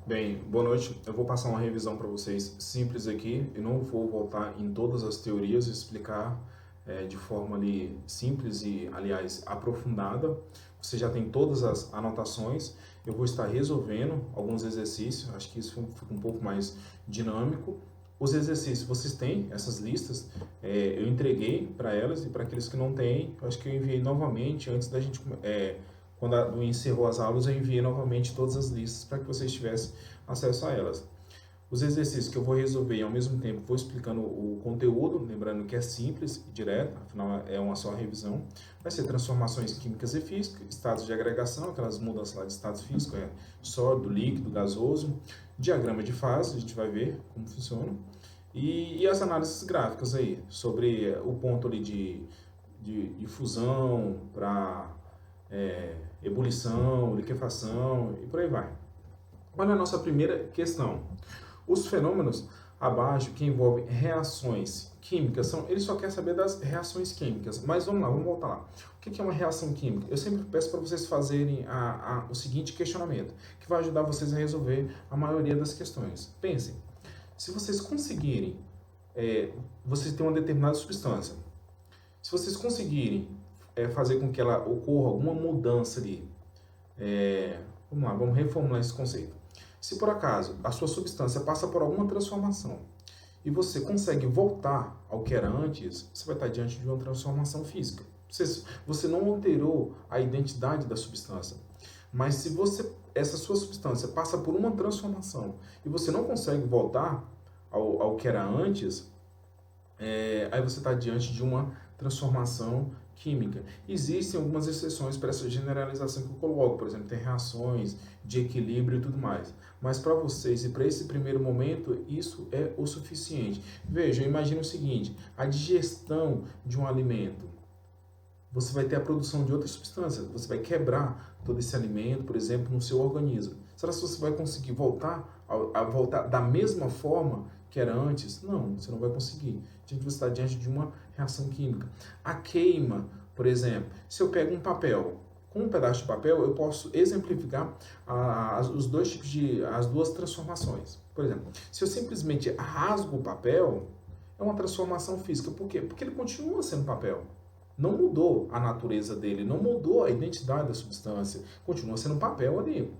Bem, boa noite. Eu vou passar uma revisão para vocês simples aqui. Eu não vou voltar em todas as teorias e explicar de forma ali simples e, aliás, aprofundada. Você já tem todas as anotações. Eu vou estar resolvendo alguns exercícios. Acho que isso fica um pouco mais dinâmico. Os exercícios, vocês têm essas listas. Eu entreguei para elas e para aqueles que não têm, eu acho que eu enviei novamente antes da gente quando encerrou as aulas, eu enviei novamente todas as listas para que vocês tivessem acesso a elas. Os exercícios que eu vou resolver e ao mesmo tempo vou explicando o conteúdo, lembrando que é simples e direto, afinal é uma só revisão. Vai ser transformações químicas e físicas, estados de agregação, aquelas mudanças lá de estados físicos, sólido, líquido, gasoso, diagrama de fase, a gente vai ver como funciona, e as análises gráficas aí, sobre o ponto ali de fusão para ebulição, liquefação e por aí vai. Olha a nossa primeira questão. Os fenômenos abaixo que envolvem reações químicas, ele só quer saber das reações químicas. Mas vamos lá, vamos voltar lá. O que é uma reação química? Eu sempre peço para vocês fazerem o seguinte questionamento, que vai ajudar vocês a resolver a maioria das questões. Pensem, se vocês conseguirem, vocês têm uma determinada substância, se vocês conseguirem fazer com que ela ocorra alguma mudança ali, vamos lá, vamos reformular esse conceito. Se por acaso a sua substância passa por alguma transformação e você consegue voltar ao que era antes, você vai estar diante de uma transformação física. Você não alterou a identidade da substância, mas se essa sua substância passa por uma transformação e você não consegue voltar ao que era antes, aí você está diante de uma transformação química. Existem algumas exceções para essa generalização que eu coloco, por exemplo, tem reações de equilíbrio e tudo mais. Mas para vocês e para esse primeiro momento, isso é o suficiente. Veja, imagine o seguinte, a digestão de um alimento. Você vai ter a produção de outras substâncias, você vai quebrar todo esse alimento, por exemplo, no seu organismo. Será que você vai conseguir voltar a voltar da mesma forma que era antes? Não, você não vai conseguir. Você está diante de uma reação química. A queima, por exemplo, se eu pego um papel, com um pedaço de papel, eu posso exemplificar as duas transformações. Por exemplo, se eu simplesmente rasgo o papel, é uma transformação física. Por quê? Porque ele continua sendo papel. Não mudou a natureza dele, não mudou a identidade da substância, continua sendo papel ali.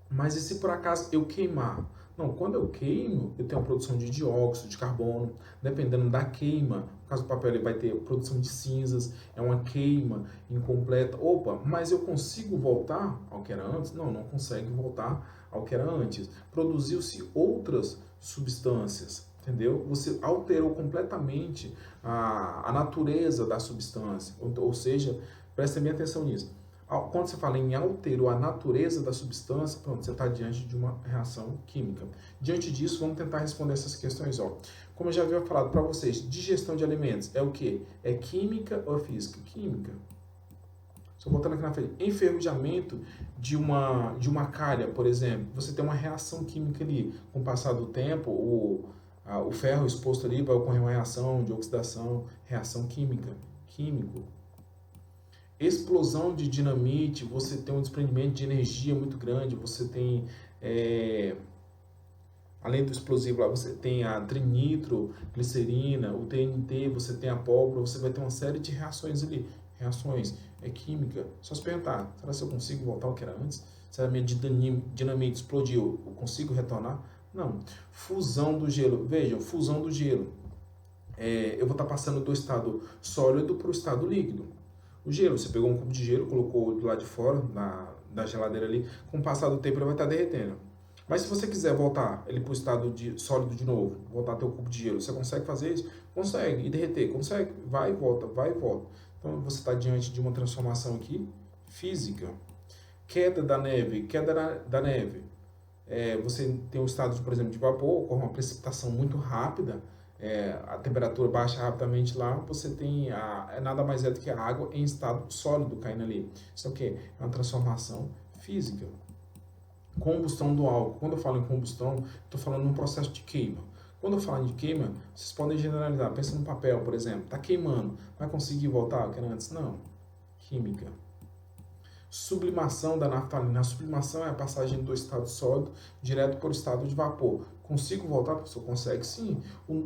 Mas e se por acaso eu queimar? Não, quando eu queimo, eu tenho a produção de dióxido de carbono, dependendo da queima, no caso do papel ele vai ter produção de cinzas, é uma queima incompleta. Opa, mas eu consigo voltar ao que era antes? Não, não consegue voltar ao que era antes. Produziu-se outras substâncias, entendeu? Você alterou completamente a natureza da substância, ou seja, prestem bem atenção nisso. Quando você fala em alterou a natureza da substância, pronto, você está diante de uma reação química. Diante disso, vamos tentar responder essas questões. Como eu já havia falado para vocês, digestão de alimentos é o quê? É química ou física? Química. Estou botando aqui na frente. Enferrujamento de uma calha, por exemplo. Você tem uma reação química ali. Com o passar do tempo, o ferro exposto ali vai ocorrer uma reação de oxidação, reação química. Químico. Explosão de dinamite, você tem um desprendimento de energia muito grande, você tem, além do explosivo lá, você tem a trinitroglicerina, o TNT, você tem a pólvora, você vai ter uma série de reações ali. Reações química. Só se perguntar, será que eu consigo voltar ao que era antes? Se a minha dinamite explodiu, eu consigo retornar? Não. Fusão do gelo. Vejam, fusão do gelo. Eu vou estar passando do estado sólido para o estado líquido. O gelo, você pegou um cubo de gelo, colocou do lado de fora da geladeira ali, com o passar do tempo ele vai estar derretendo. Mas se você quiser voltar ele para o estado sólido de novo, voltar a ter o cubo de gelo, você consegue fazer isso? Consegue. E derreter? Consegue. Vai e volta, vai e volta. Então você está diante de uma transformação aqui física. Queda da neve, queda da neve. Você tem um estado, por exemplo, de vapor, ocorre uma precipitação muito rápida, a temperatura baixa rapidamente lá, você tem nada mais é do que a água em estado sólido caindo ali. Isso é o quê? É uma transformação física. Combustão do álcool. Quando eu falo em combustão, estou falando num processo de queima. Quando eu falo de queima, vocês podem generalizar. Pensa no papel, por exemplo. Está queimando. Vai conseguir voltar ao que era antes? Não. Química. Sublimação da naftalina. A sublimação é a passagem do estado sólido direto para o estado de vapor. Consigo voltar, professor? Consegue sim.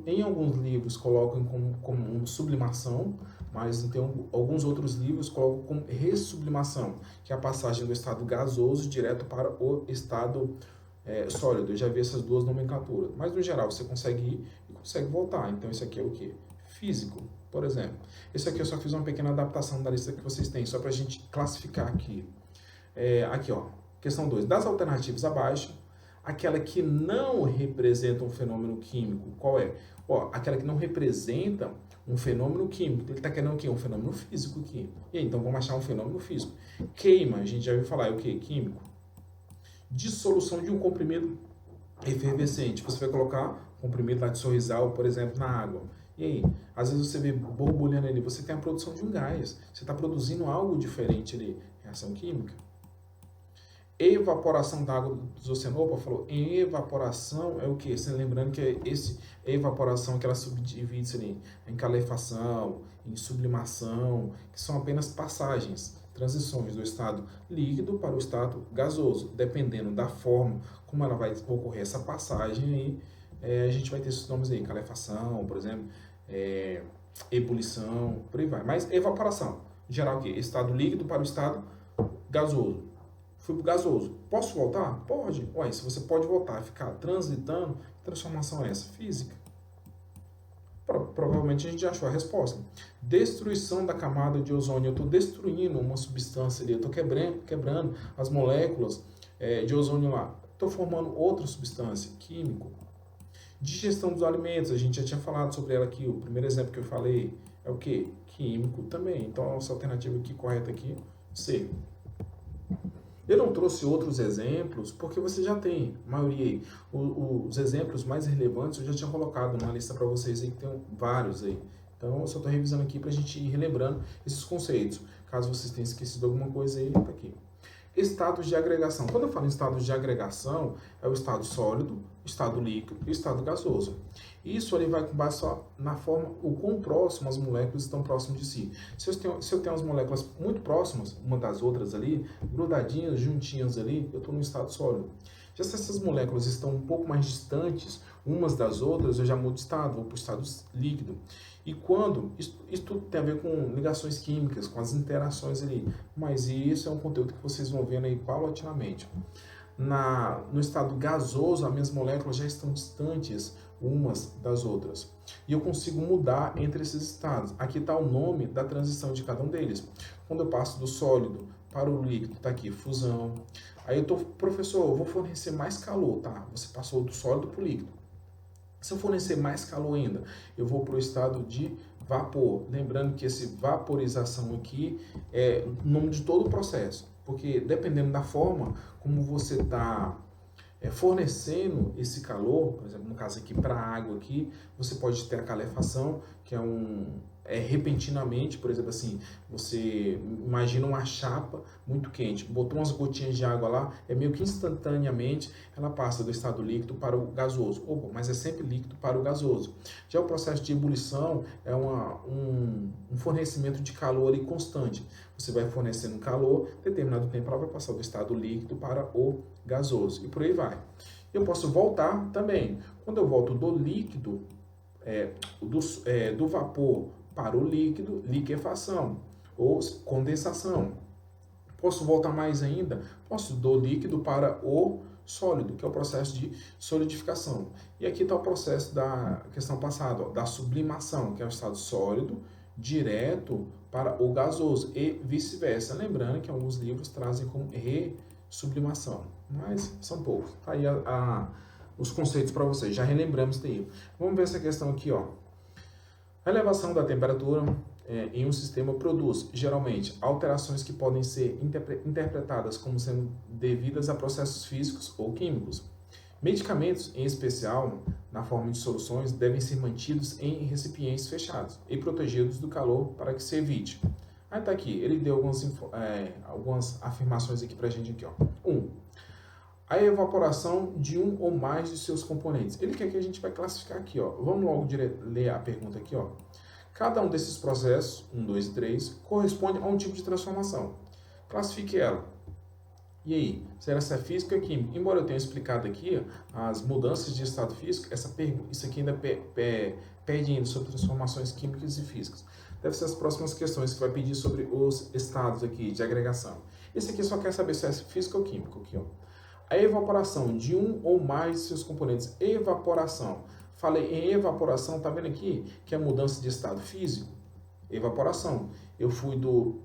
Em alguns livros colocam como sublimação, mas tem alguns outros livros colocam como ressublimação, que é a passagem do estado gasoso direto para o estado sólido. Eu já vi essas duas nomenclaturas. Mas no geral você consegue ir e consegue voltar. Então isso aqui é o quê? Físico, por exemplo. Esse aqui eu só fiz uma pequena adaptação da lista que vocês têm, só para a gente classificar aqui. Aqui, ó, questão 2. Das alternativas abaixo, aquela que não representa um fenômeno químico, qual é? Ó, aquela que não representa um fenômeno químico. Ele está querendo o quê? Um fenômeno físico aqui. E aí, então vamos achar um fenômeno físico. Queima, a gente já ouviu falar, é o quê? Químico. Dissolução de um comprimido efervescente. Você vai colocar comprimido lá de sorrisal, por exemplo, na água. E aí, às vezes você vê borbulhando ali, você tem a produção de um gás. Você está produzindo algo diferente ali. Reação química. Evaporação da água dos oceanos. Opa, falou, em evaporação é o quê? Você lembrando que é evaporação que ela subdivide-se ali em calefação, em sublimação, que são apenas passagens, transições do estado líquido para o estado gasoso. Dependendo da forma como ela vai ocorrer essa passagem aí, a gente vai ter esses nomes aí, calefação, por exemplo, ebulição, por aí vai. Mas evaporação, em geral o quê? Estado líquido para o estado gasoso. Fui para o gasoso. Posso voltar? Pode. Ué, se você pode voltar e ficar transitando, que transformação é essa? Física. Provavelmente a gente já achou a resposta. Destruição da camada de ozônio. Eu estou destruindo uma substância ali. Eu estou quebrando as moléculas de ozônio lá. Estou formando outra substância, químico. Digestão dos alimentos. A gente já tinha falado sobre ela aqui. O primeiro exemplo que eu falei é o quê? Químico também. Então, a nossa alternativa aqui, correta aqui, C. Eu não trouxe outros exemplos porque você já tem, a maioria aí. Os exemplos mais relevantes eu já tinha colocado na lista para vocês aí, que tem vários aí. Então eu só estou revisando aqui para a gente ir relembrando esses conceitos. Caso vocês tenham esquecido alguma coisa aí, tá aqui. Estados de agregação. Quando eu falo em estados de agregação, é o estado sólido, estado líquido e estado gasoso. Isso ali vai com base só na forma, o quão próximo as moléculas estão próximas de si. Se eu tenho as moléculas muito próximas, uma das outras ali, grudadinhas, juntinhas ali, eu estou no estado sólido. Já se essas moléculas estão um pouco mais distantes umas das outras, eu já mudo de estado, vou para o estado líquido. E quando, isso tudo tem a ver com ligações químicas, com as interações ali, mas isso é um conteúdo que vocês vão vendo aí paulatinamente. No estado gasoso, as minhas moléculas já estão distantes umas das outras. E eu consigo mudar entre esses estados. Aqui está o nome da transição de cada um deles. Quando eu passo do sólido para o líquido, está aqui, fusão. Aí eu estou, professor, eu vou fornecer mais calor, tá? Você passou do sólido para o líquido. Se eu fornecer mais calor ainda, eu vou para o estado de vapor. Lembrando que esse vaporização aqui é o nome de todo o processo. Porque dependendo da forma como você está fornecendo esse calor, por exemplo, no caso aqui para a água aqui, você pode ter a calefação, que é repentinamente, por exemplo assim, você imagina uma chapa muito quente, botou umas gotinhas de água lá, meio que instantaneamente ela passa do estado líquido para o gasoso. Opa, mas é sempre líquido para o gasoso. Já o processo de ebulição é um fornecimento de calor ali constante. Você vai fornecendo calor, determinado tempo ela vai passar do estado líquido para o gasoso e por aí vai. Eu posso voltar também. Quando eu volto do líquido, do vapor para o líquido, liquefação ou condensação. Posso voltar mais ainda? Posso do líquido para o sólido, que é o processo de solidificação. E aqui está o processo da questão passada, ó, da sublimação, que é o estado sólido, direto para o gasoso e vice-versa. Lembrando que alguns livros trazem como ressublimação, mas são poucos. Tá aí os conceitos para vocês, já relembramos daí. Vamos ver essa questão aqui, ó. A elevação da temperatura em um sistema produz, geralmente, alterações que podem ser interpretadas como sendo devidas a processos físicos ou químicos. Medicamentos, em especial, na forma de soluções, devem ser mantidos em recipientes fechados e protegidos do calor para que se evite. Aí tá aqui, ele deu algumas afirmações aqui pra gente aqui, ó. 1. A evaporação de um ou mais de seus componentes. Ele quer que a gente vai classificar aqui, ó. Vamos logo ler a pergunta aqui, ó. Cada um desses processos, 1, 2 e 3, corresponde a um tipo de transformação. Classifique ela. E aí, será se é física ou química? Embora eu tenha explicado aqui as mudanças de estado físico, isso aqui ainda pede ainda sobre transformações químicas e físicas. Deve ser as próximas questões que vai pedir sobre os estados aqui de agregação. Esse aqui só quer saber se é física ou química. Aqui, ó. A evaporação de um ou mais de seus componentes. Evaporação. Falei em evaporação, tá vendo aqui que é mudança de estado físico? Evaporação. Eu fui do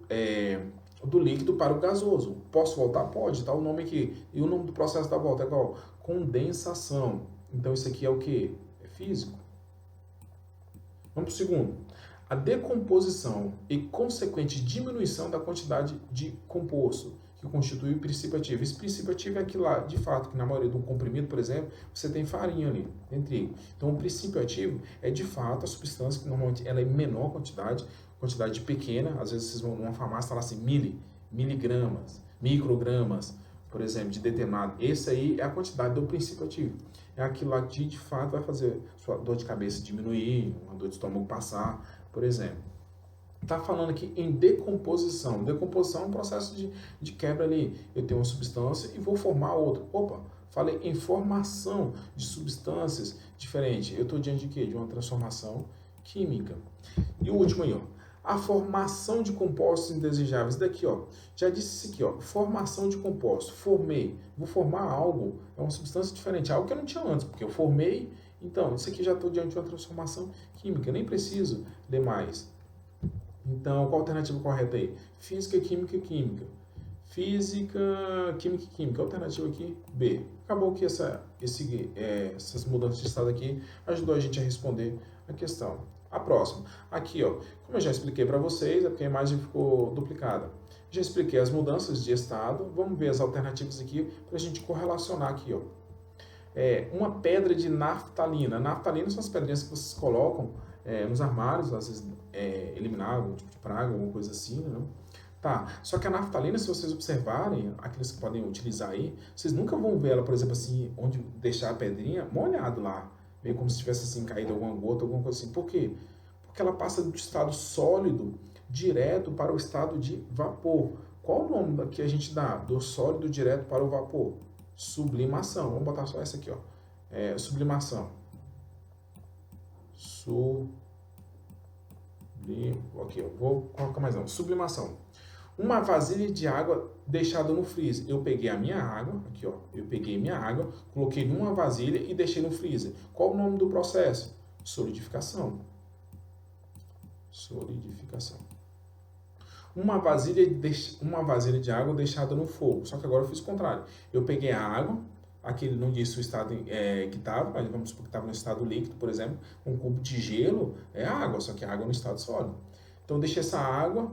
líquido para o gasoso. Posso voltar? Pode, tá o nome aqui. E o nome do processo da volta é qual? Condensação. Então isso aqui é o que? É físico. Vamos para o segundo. A decomposição e consequente diminuição da quantidade de composto que constitui o princípio ativo. Esse princípio ativo é aquilo lá, de fato, que na maioria de um comprimido, por exemplo, você tem farinha ali, tem trigo. Então o princípio ativo é de fato a substância que normalmente ela é em menor quantidade pequena, às vezes vocês vão numa farmácia e falar assim, miligramas, microgramas, por exemplo, de determinado. Esse aí é a quantidade do princípio ativo. É aquilo lá que de fato vai fazer sua dor de cabeça diminuir, uma dor de estômago passar, por exemplo. Está falando aqui em decomposição. Decomposição é um processo de quebra ali. Eu tenho uma substância e vou formar outra. Opa, falei em formação de substâncias diferentes. Eu estou diante de quê? De uma transformação química. E o último aí, ó. A formação de compostos indesejáveis. Daqui, ó. Já disse isso aqui, ó. Formação de compostos. Formei. Vou formar algo. É uma substância diferente. Algo que eu não tinha antes, porque eu formei. Então, isso aqui já estou diante de uma transformação química. Nem preciso ler mais. Então, qual a alternativa correta aí? Física, química, química. Física, química e química. A alternativa aqui, B. Acabou que essas mudanças de estado aqui ajudou a gente a responder a questão. A próxima. Aqui, ó. Como eu já expliquei para vocês, é porque a imagem ficou duplicada. Já expliquei as mudanças de estado. Vamos ver as alternativas aqui para a gente correlacionar aqui, ó. Uma pedra de naftalina. Naftalina são as pedrinhas que vocês colocam nos armários, às vezes eliminar algum tipo de praga, alguma coisa assim, né? Tá, só que a naftalina, se vocês observarem, aqueles que podem utilizar aí, vocês nunca vão ver ela, por exemplo, assim, onde deixar a pedrinha molhado lá, meio como se tivesse assim caído alguma gota, alguma coisa assim. Por quê? Porque ela passa do estado sólido direto para o estado de vapor. Qual o nome que a gente dá do sólido direto para o vapor? Sublimação. Vamos botar só essa aqui, ó. Sublimação. Ok, eu vou colocar mais não. Sublimação. Uma vasilha de água deixada no freezer. Eu peguei a minha água, aqui ó, eu peguei minha água, coloquei numa vasilha e deixei no freezer. Qual o nome do processo? Solidificação. Solidificação. Uma vasilha de água deixada no fogo. Só que agora eu fiz o contrário. Eu peguei a água, aqui ele não disse o estado que estava, mas vamos supor que estava no estado líquido, por exemplo, um cubo de gelo é água, só que a água no estado sólido. Então eu deixei essa água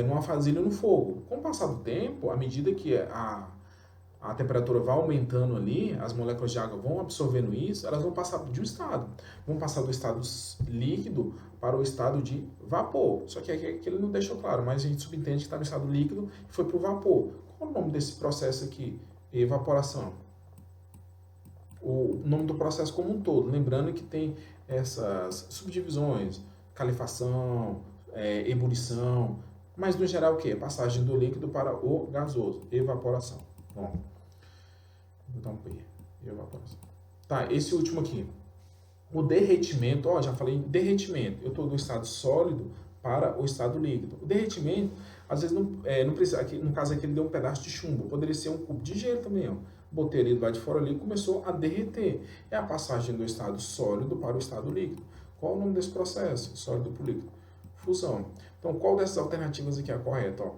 numa vasilha no fogo. Com o passar do tempo, à medida que a temperatura vai aumentando ali, as moléculas de água vão absorvendo isso, elas vão passar de um estado. Vão passar do estado líquido para o estado de vapor. Só que aqui ele não deixou claro, mas a gente subentende que está no estado líquido e foi para o vapor. Qual é o nome desse processo aqui? Evaporação. O nome do processo como um todo. Lembrando que tem essas subdivisões, calefação, ebulição, mas no geral o que? Passagem do líquido para o gasoso, evaporação. Bom, vou botar um P, evaporação. Tá, esse último aqui. O derretimento, ó, já falei em derretimento. Eu estou do estado sólido para o estado líquido. O derretimento, às vezes não precisa, aqui, no caso aqui ele deu um pedaço de chumbo, poderia ser um cubo de gelo também, ó. Botei ele do lado de fora ali e começou a derreter. É a passagem do estado sólido para o estado líquido. Qual o nome desse processo? Sólido para o líquido. Fusão. Então, qual dessas alternativas aqui é a correta? Ó?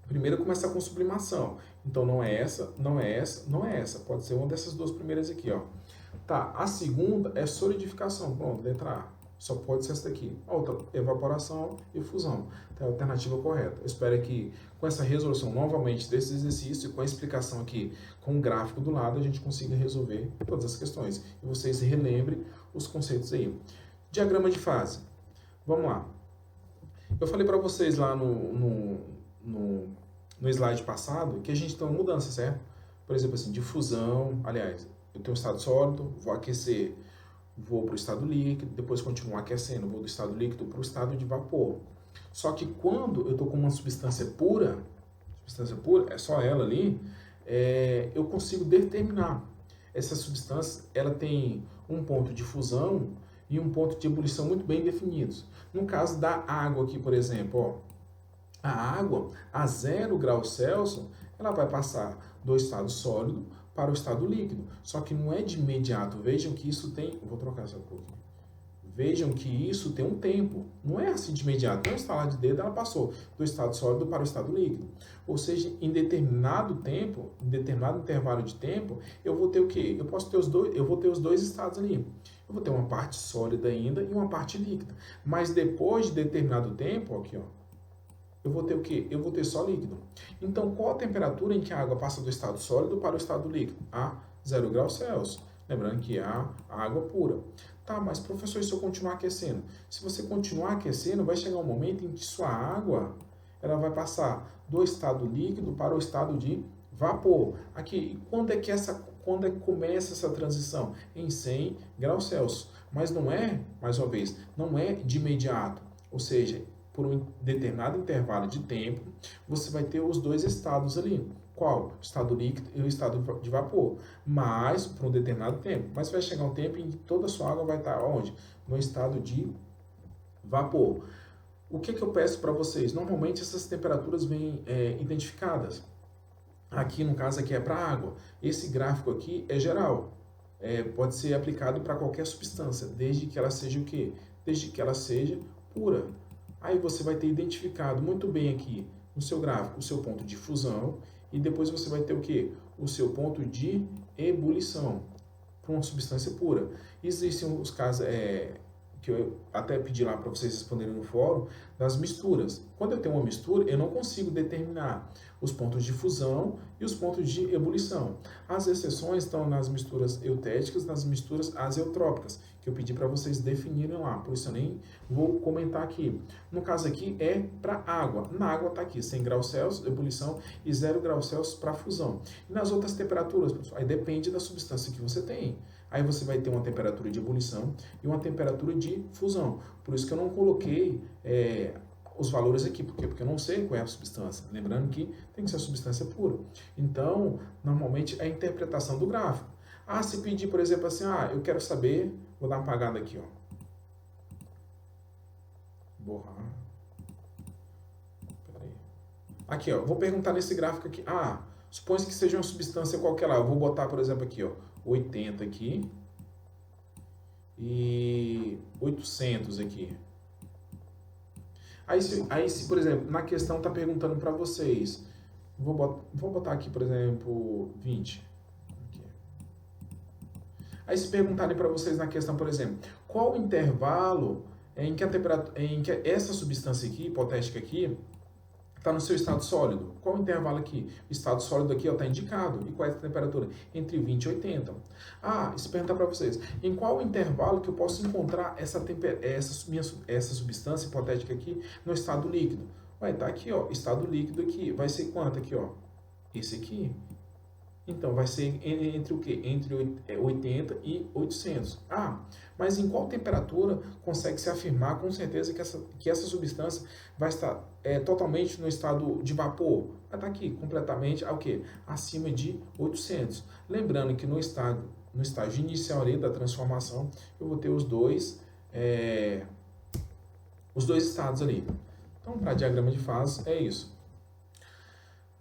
Primeiro começa com sublimação. Então, não é essa, não é essa, não é essa. Pode ser uma dessas duas primeiras aqui, ó. Tá, a segunda é solidificação. Pronto, letra A. Só pode ser essa daqui. A outra, evaporação e fusão. Então, é a alternativa correta. Eu espero que com essa resolução novamente desse exercício e com a explicação aqui com o gráfico do lado, a gente consiga resolver todas as questões. E vocês relembrem os conceitos aí. Diagrama de fase. Vamos lá. Eu falei para vocês lá no slide passado que a gente tem uma mudança, certo? Por exemplo, assim, de fusão. Aliás, eu tenho um estado sólido, vou aquecer, vou para o estado líquido, depois continuo aquecendo, vou do estado líquido para o estado de vapor. Só que quando eu estou com uma substância pura, deixa substância pura, é só ela ali, eu consigo determinar. Essa substância, ela tem um ponto de fusão e um ponto de ebulição muito bem definidos. No caso da água aqui, por exemplo, ó, a água a 0 graus Celsius, ela vai passar do estado sólido para o estado líquido. Só que não é de imediato. Vejam que isso tem... Vou trocar essa cor aqui. Vejam que isso tem um tempo. Não é assim de imediato. Não instalar de dedo, ela passou do estado sólido para o estado líquido. Ou seja, em determinado tempo, em determinado intervalo de tempo, eu vou ter o quê? Eu vou ter os dois estados ali. Eu vou ter uma parte sólida ainda e uma parte líquida. Mas depois de determinado tempo, aqui, ó, eu vou ter o quê? Eu vou ter só líquido. Então, qual a temperatura em que a água passa do estado sólido para o estado líquido? A 0 graus Celsius. Lembrando que é a água pura. Tá, mas professor, e se eu continuar aquecendo? Se você continuar aquecendo, vai chegar um momento em que sua água ela vai passar do estado líquido para o estado de vapor. Aqui, quando é que começa essa transição? Em 100 graus Celsius. Mas não é, mais uma vez, não é de imediato. Ou seja, por um determinado intervalo de tempo, você vai ter os dois estados ali. Qual? O estado líquido e o estado de vapor. Mas, por um determinado tempo. Mas vai chegar um tempo em que toda a sua água vai estar onde? No estado de vapor. O que eu peço para vocês? Normalmente essas temperaturas vêm identificadas. Aqui, no caso, aqui é para água. Esse gráfico aqui é geral. Pode ser aplicado para qualquer substância, desde que ela seja o quê? Desde que ela seja pura. Aí você vai ter identificado muito bem aqui no seu gráfico o seu ponto de fusão e depois você vai ter o quê? O seu ponto de ebulição para uma substância pura. Existem os casos que eu até pedi lá para vocês responderem no fórum, das misturas. Quando eu tenho uma mistura, eu não consigo determinar os pontos de fusão e os pontos de ebulição. As exceções estão nas misturas eutéticas, nas misturas azeotrópicas, que eu pedi para vocês definirem lá, por isso eu nem vou comentar aqui. No caso aqui é para água. Na água está aqui 100 graus Celsius, ebulição, e 0 graus Celsius para fusão. E nas outras temperaturas, pessoal, aí depende da substância que você tem. Aí você vai ter uma temperatura de ebulição e uma temperatura de fusão. Por isso que eu não coloquei os valores aqui. Por quê? Porque eu não sei qual é a substância. Lembrando que tem que ser a substância pura. Então, normalmente é a interpretação do gráfico. Se pedir, por exemplo, assim, eu quero saber, vou dar uma apagada aqui, ó. Borrar. Peraí. Aqui, ó, vou perguntar nesse gráfico aqui. Supõe que seja uma substância qualquer lá. Eu vou botar, por exemplo, aqui, ó, 80 aqui e 800 aqui. Aí, se por exemplo, na questão está perguntando para vocês, vou botar aqui, por exemplo, 20. Aqui. Aí se perguntarem para vocês na questão, por exemplo, qual o intervalo em que essa substância aqui, hipotética aqui, está no seu estado sólido. Qual o intervalo aqui? O estado sólido aqui está indicado. E qual é a temperatura? Entre 20 e 80. Se perguntar para vocês, em qual intervalo que eu posso encontrar essa substância hipotética aqui no estado líquido? Vai estar aqui, ó, estado líquido aqui. Vai ser quanto aqui, ó? Esse aqui. Então, vai ser entre o quê? Entre 80 e 800. Mas em qual temperatura consegue se afirmar com certeza que essa substância vai estar totalmente no estado de vapor? Vai estar aqui, completamente, ao quê? Acima de 800. Lembrando que no estágio inicial ali da transformação, eu vou ter os dois estados ali. Então, para diagrama de fase, é isso.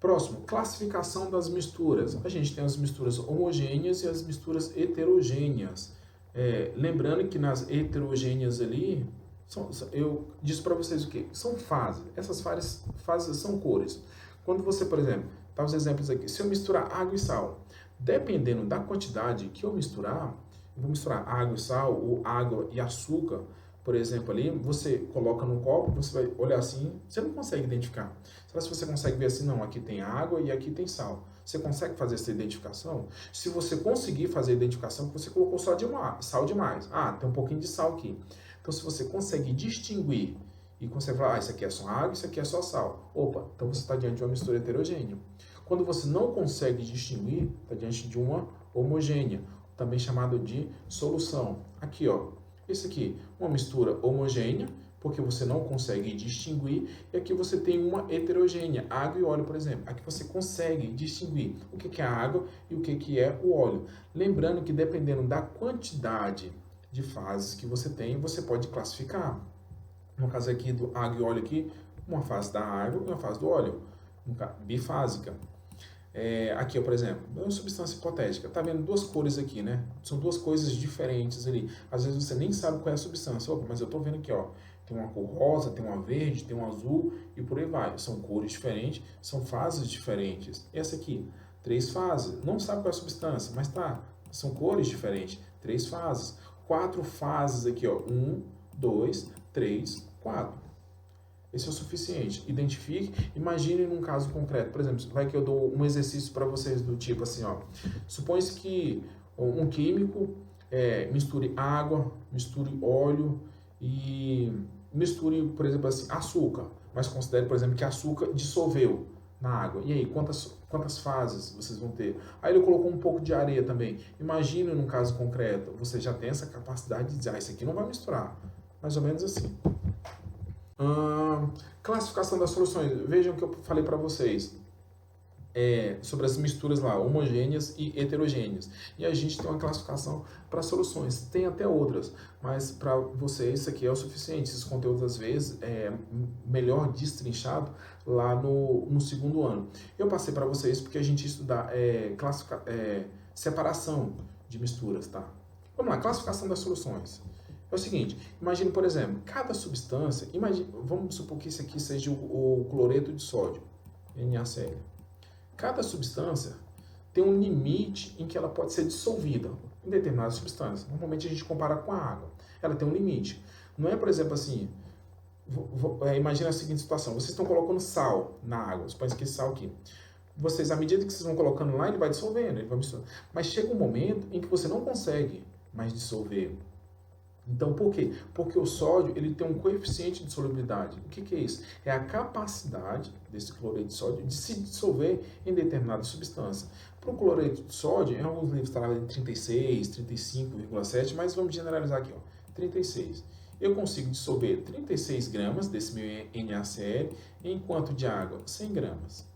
Próximo, classificação das misturas. A gente tem as misturas homogêneas e as misturas heterogêneas. Lembrando que nas heterogêneas ali, eu disse para vocês o quê? São fases. Essas fases são cores. Quando você, por exemplo, tá os exemplos aqui. Se eu misturar água e sal, dependendo da quantidade que eu misturar, eu vou misturar água e sal ou água e açúcar, por exemplo, ali, você coloca num copo, você vai olhar assim, você não consegue identificar. Será se você consegue ver assim, não, aqui tem água e aqui tem sal. Você consegue fazer essa identificação? Se você conseguir fazer a identificação, você colocou sal demais. Tem um pouquinho de sal aqui. Então, se você consegue distinguir e consegue falar, isso aqui é só água, isso aqui é só sal. Então você está diante de uma mistura heterogênea. Quando você não consegue distinguir, está diante de uma homogênea, também chamada de solução. Aqui, ó. Isso aqui, uma mistura homogênea, porque você não consegue distinguir, e aqui você tem uma heterogênea, água e óleo, por exemplo. Aqui você consegue distinguir o que é a água e o que é o óleo. Lembrando que dependendo da quantidade de fases que você tem, você pode classificar. No caso aqui do água e óleo aqui, uma fase da água e uma fase do óleo, bifásica. Aqui, por exemplo, uma substância hipotética. Tá vendo duas cores aqui, né? São duas coisas diferentes ali. Às vezes você nem sabe qual é a substância. Opa, mas eu tô vendo aqui, ó. Tem uma cor rosa, tem uma verde, tem um azul e por aí vai. São cores diferentes, são fases diferentes. Essa aqui, 3 fases. Não sabe qual é a substância, mas tá. São cores diferentes. 3 fases. 4 fases aqui, ó. 1, 2, 3, 4. Esse é o suficiente. Identifique, imagine num caso concreto. Por exemplo, vai que eu dou um exercício para vocês do tipo assim, ó. Supõe-se que um químico misture água, misture óleo e misture, por exemplo, assim, açúcar. Mas considere, por exemplo, que açúcar dissolveu na água. E aí, quantas fases vocês vão ter? Aí ele colocou um pouco de areia também. Imagine num caso concreto, você já tem essa capacidade de dizer, isso aqui não vai misturar. Mais ou menos assim. Classificação das soluções. Vejam o que eu falei para vocês sobre as misturas lá, homogêneas e heterogêneas. E a gente tem uma classificação para soluções. Tem até outras, mas para vocês isso aqui é o suficiente. Esses conteúdos, às vezes, melhor destrinchado lá no segundo ano. Eu passei para vocês porque a gente estuda separação de misturas, tá? Vamos lá, classificação das soluções. É o seguinte, imagine, por exemplo, cada substância, vamos supor que esse aqui seja o cloreto de sódio, NaCl. Cada substância tem um limite em que ela pode ser dissolvida em determinadas substâncias. Normalmente a gente compara com a água. Ela tem um limite. Não é, por exemplo, assim, imagina a seguinte situação, vocês estão colocando sal na água, supõe que esse sal aqui. Vocês, à medida que vocês vão colocando lá, ele vai dissolvendo, ele vai misturando. Mas chega um momento em que você não consegue mais dissolver. Então, por quê? Porque o sódio ele tem um coeficiente de solubilidade. O que é isso? É a capacidade desse cloreto de sódio de se dissolver em determinada substância. Para o cloreto de sódio, em alguns livros está lá em 36, 35,7, mas vamos generalizar aqui, ó, 36. Eu consigo dissolver 36 gramas desse meu NaCl em quanto de água? 100 gramas.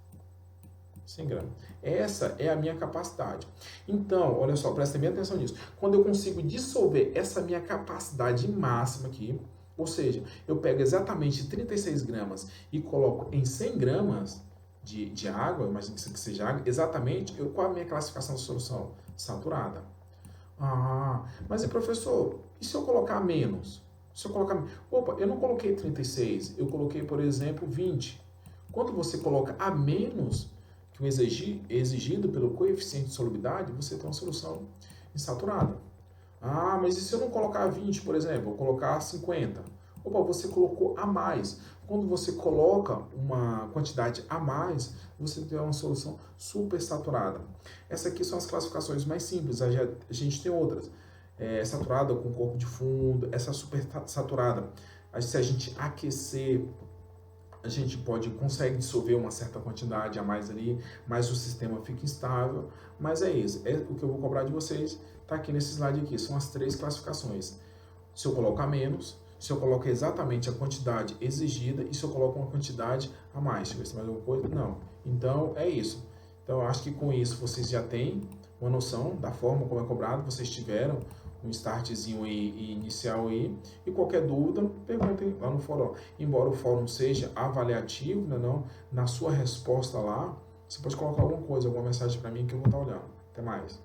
100 gramas. Essa é a minha capacidade. Então, olha só, prestem bem atenção nisso. Quando eu consigo dissolver essa minha capacidade máxima aqui, ou seja, eu pego exatamente 36 gramas e coloco em 100 gramas de água, imagina que seja água, exatamente, qual é a minha classificação de solução? Saturada. Mas e professor, e se eu colocar menos? Se eu colocar... Opa, eu não coloquei 36, eu coloquei, por exemplo, 20. Quando você coloca a menos que o exigido pelo coeficiente de solubilidade, você tem uma solução insaturada. Mas e se eu não colocar 20, por exemplo, eu colocar 50? Opa, você colocou a mais. Quando você coloca uma quantidade a mais, você tem uma solução supersaturada. Essas aqui são as classificações mais simples, a gente tem outras. Saturada com corpo de fundo, essa supersaturada. Se a gente aquecer, a gente consegue dissolver uma certa quantidade a mais ali, mas o sistema fica instável. Mas é isso, o que eu vou cobrar de vocês, está aqui nesse slide aqui, são as 3 classificações. Se eu colocar menos, se eu coloco exatamente a quantidade exigida e se eu coloco uma quantidade a mais. Deixa eu ver se mais alguma coisa. Não. Então, é isso. Então, eu acho que com isso vocês já têm uma noção da forma como é cobrado, vocês tiveram um startzinho aí, inicial aí, e qualquer dúvida, perguntem lá no fórum. Embora o fórum seja avaliativo, né, não, na sua resposta lá, você pode colocar alguma coisa, alguma mensagem para mim que eu vou estar olhando. Até mais.